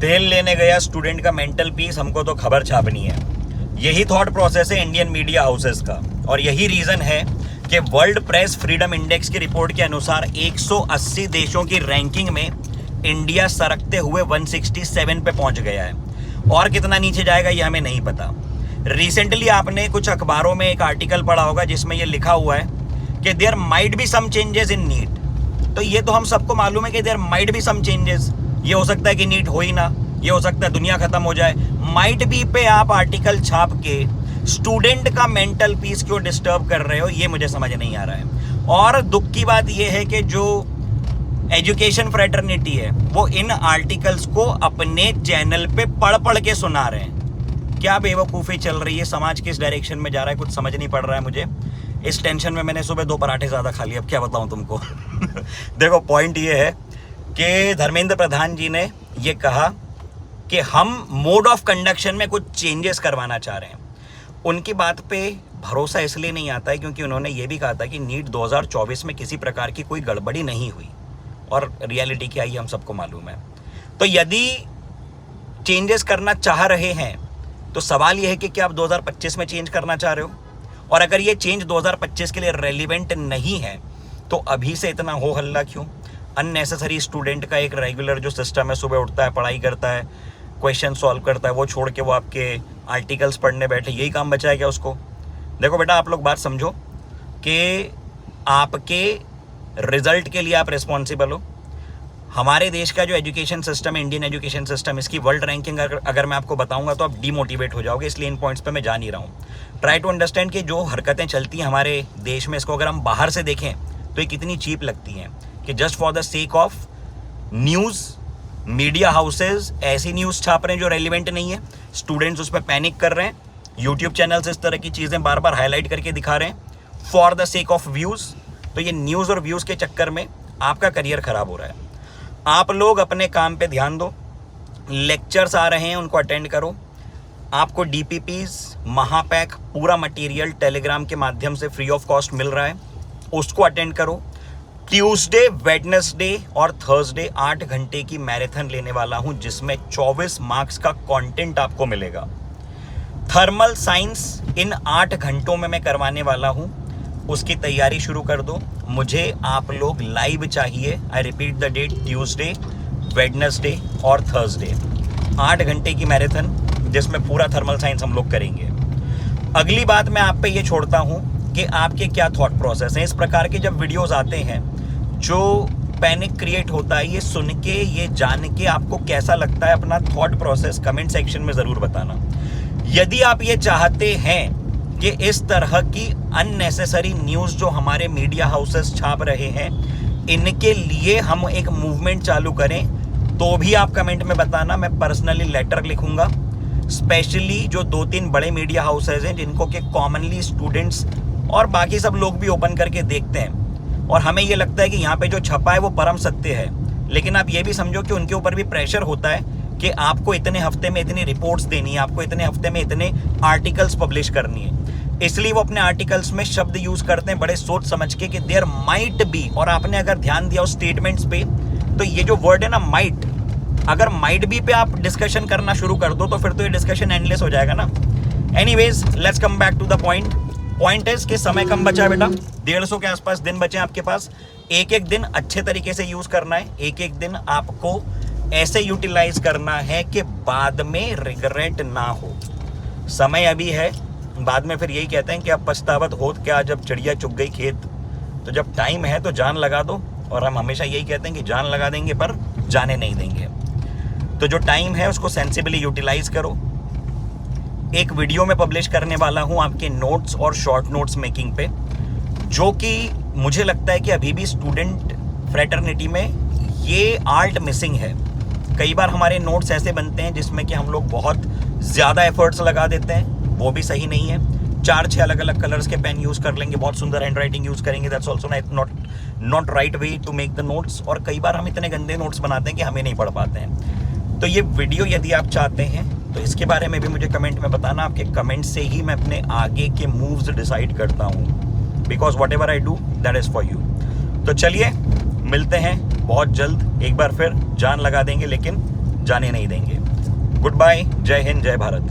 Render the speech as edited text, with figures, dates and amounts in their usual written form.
तेल लेने गया स्टूडेंट का मेंटल पीस, हमको तो खबर छापनी है। यही थॉट प्रोसेस है इंडियन मीडिया हाउसेस का, और यही रीज़न है कि वर्ल्ड प्रेस फ्रीडम इंडेक्स की रिपोर्ट के अनुसार 180 देशों की रैंकिंग में इंडिया सरकते हुए 167 पे पहुंच गया है, और कितना नीचे जाएगा ये हमें नहीं पता। रिसेंटली आपने कुछ अखबारों में एक आर्टिकल पढ़ा होगा जिसमें ये लिखा हुआ है कि there might be some changes in NEET. तो ये तो हम सबको मालूम है कि there might be some changes, ये हो सकता है कि नीट हो ही ना, ये हो सकता है दुनिया खत्म हो जाए। माइट बी पे आप आर्टिकल छाप के स्टूडेंट का मेंटल पीस क्यों डिस्टर्ब कर रहे हो, ये मुझे समझ नहीं आ रहा है। और दुख की बात ये है कि जो एजुकेशन फ्रेटर्निटी है वो इन आर्टिकल्स को अपने चैनल पे पढ़ पढ़ के सुना रहे हैं। क्या बेवकूफ़ी चल रही है, समाज किस डायरेक्शन में जा रहा है, कुछ समझ नहीं पड़ रहा है मुझे। इस टेंशन में मैंने सुबह 2 पराठे ज़्यादा खा लिए, अब क्या बताऊं तुमको। देखो पॉइंट ये है कि धर्मेंद्र प्रधान जी ने ये कहा कि हम मोड ऑफ कंडक्शन में कुछ चेंजेस करवाना चाह रहे हैं। उनकी बात पे भरोसा इसलिए नहीं आता है क्योंकि उन्होंने ये भी कहा था कि नीट 2024 में किसी प्रकार की कोई गड़बड़ी नहीं हुई, और रियलिटी क्या है हम सबको मालूम है। तो यदि चेंजेस करना चाह रहे हैं तो सवाल ये है कि क्या आप 2025 में चेंज करना चाह रहे हो, और अगर ये चेंज 2025 के लिए रेलिवेंट नहीं है तो अभी से इतना हो हल्ला क्यों। अननेसेसरी स्टूडेंट का एक रेगुलर जो सिस्टम है, सुबह उठता है, पढ़ाई करता है, क्वेश्चन सॉल्व करता है, वो छोड़ के वो आपके आर्टिकल्स पढ़ने बैठे, यही काम बचा है क्या उसको। देखो बेटा, आप लोग बात समझो कि आपके रिजल्ट के लिए आप रिस्पॉन्सिबल हो। हमारे देश का जो एजुकेशन सिस्टम है, इंडियन एजुकेशन सिस्टम, इसकी वर्ल्ड रैंकिंग अगर मैं आपको बताऊंगा तो आप डीमोटिवेट हो जाओगे, इसलिए इन पॉइंट्स पे मैं जा नहीं रहा हूँ। ट्राई टू अंडरस्टैंड कि जो हरकतें चलती हैं हमारे देश में, इसको अगर हम बाहर से देखें तो ये कितनी चीप लगती हैं कि just for the sake of news media houses ऐसी न्यूज़ छाप रहे हैं जो रेलिवेंट नहीं है, स्टूडेंट्स उस पर पैनिक कर रहे हैं, यूट्यूब चैनल्स इस तरह की चीज़ें बार बार हाईलाइट करके दिखा रहे हैं for the sake of views. तो ये न्यूज़ और व्यूज़ के चक्कर में आपका करियर ख़राब हो रहा है। आप लोग अपने काम पे ध्यान दो, लेक्चर्स आ रहे हैं उनको अटेंड करो। आपको DPPs, महापैक, पूरा मटेरियल टेलीग्राम के माध्यम से फ्री ऑफ कॉस्ट मिल रहा है, उसको अटेंड करो। ट्यूसडे, वेडनेसडे और थर्सडे 8 घंटे की मैराथन लेने वाला हूं जिसमें 24 मार्क्स का कंटेंट आपको मिलेगा। थर्मल साइंस इन 8 घंटों में मैं करवाने वाला हूं, उसकी तैयारी शुरू कर दो। मुझे आप लोग लाइव चाहिए। I repeat the date, Tuesday, Wednesday और थर्सडे 8 घंटे की मैराथन जिसमें पूरा थर्मल साइंस हम लोग करेंगे। अगली बात मैं आप पे ये छोड़ता हूं कि आपके क्या थॉट प्रोसेस हैं। इस प्रकार के जब वीडियोस आते हैं जो पैनिक क्रिएट होता है, ये सुन के, ये जान के आपको कैसा लगता है, अपना थॉट प्रोसेस कमेंट सेक्शन में ज़रूर बताना। यदि आप ये चाहते हैं कि इस तरह की अननेसेसरी न्यूज़ जो हमारे मीडिया हाउसेस छाप रहे हैं इनके लिए हम एक मूवमेंट चालू करें, तो भी आप कमेंट में बताना। मैं पर्सनली लेटर लिखूंगा, स्पेशली जो 2-3 बड़े मीडिया हाउसेज हैं जिनको कि कॉमनली स्टूडेंट्स और बाकी सब लोग भी ओपन करके देखते हैं, और हमें ये लगता है कि यहाँ पे जो छपा है वो परम सत्य है। लेकिन आप ये भी समझो कि उनके ऊपर भी प्रेशर होता है कि आपको इतने हफ्ते में इतनी रिपोर्ट्स देनी है, आपको इतने हफ्ते में इतने आर्टिकल्स पब्लिश करनी है। इसलिए वो अपने आर्टिकल्स में शब्द यूज़ करते हैं बड़े सोच समझ के कि देयर माइट बी। और आपने अगर ध्यान दिया उस स्टेटमेंट्स पे, तो ये जो वर्ड है ना माइट, अगर माइट बी पे आप डिस्कशन करना शुरू कर दो तो फिर तो ये डिस्कशन एंडलेस हो जाएगा ना। Anyways, let's come back to the point. Point है कि समय कम बचा है बेटा, 150 के आसपास दिन बचे हैं आपके पास। एक एक दिन अच्छे तरीके से यूज़ करना है, एक एक दिन आपको ऐसे यूटिलाइज करना है कि बाद में रिग्रेट ना हो। समय अभी है, बाद में फिर यही कहते हैं कि अब पछतावत होत क्या जब चिड़िया चुग गई खेत। तो जब टाइम है तो जान लगा दो, और हम हमेशा यही कहते हैं कि जान लगा देंगे पर जाने नहीं देंगे। तो जो टाइम है उसको सेंसिबली यूटिलाइज करो। एक वीडियो में पब्लिश करने वाला हूँ आपके नोट्स और शॉर्ट नोट्स मेकिंग पे, जो कि मुझे लगता है कि अभी भी स्टूडेंट फ्रेटर्निटी में ये आर्ट मिसिंग है। कई बार हमारे नोट्स ऐसे बनते हैं जिसमें कि हम लोग बहुत ज़्यादा एफर्ट्स लगा देते हैं, वो भी सही नहीं है। 4-6 अलग अलग कलर्स के पेन यूज़ कर लेंगे, बहुत सुंदर हैंड राइटिंग यूज़ करेंगे, that's also not right way to make the notes. और कई बार हम इतने गंदे नोट्स बनाते हैं कि हमें नहीं पढ़ पाते हैं। तो ये वीडियो यदि आप चाहते हैं तो इसके बारे में भी मुझे कमेंट में बताना। आपके कमेंट से ही मैं अपने आगे के मूव्स डिसाइड करता हूँ, because what ever I do that is for you. तो चलिए मिलते हैं बहुत जल्द, एक बार फिर जान लगा देंगे लेकिन जाने नहीं देंगे। गुड बाय, जय हिंद, जय भारत।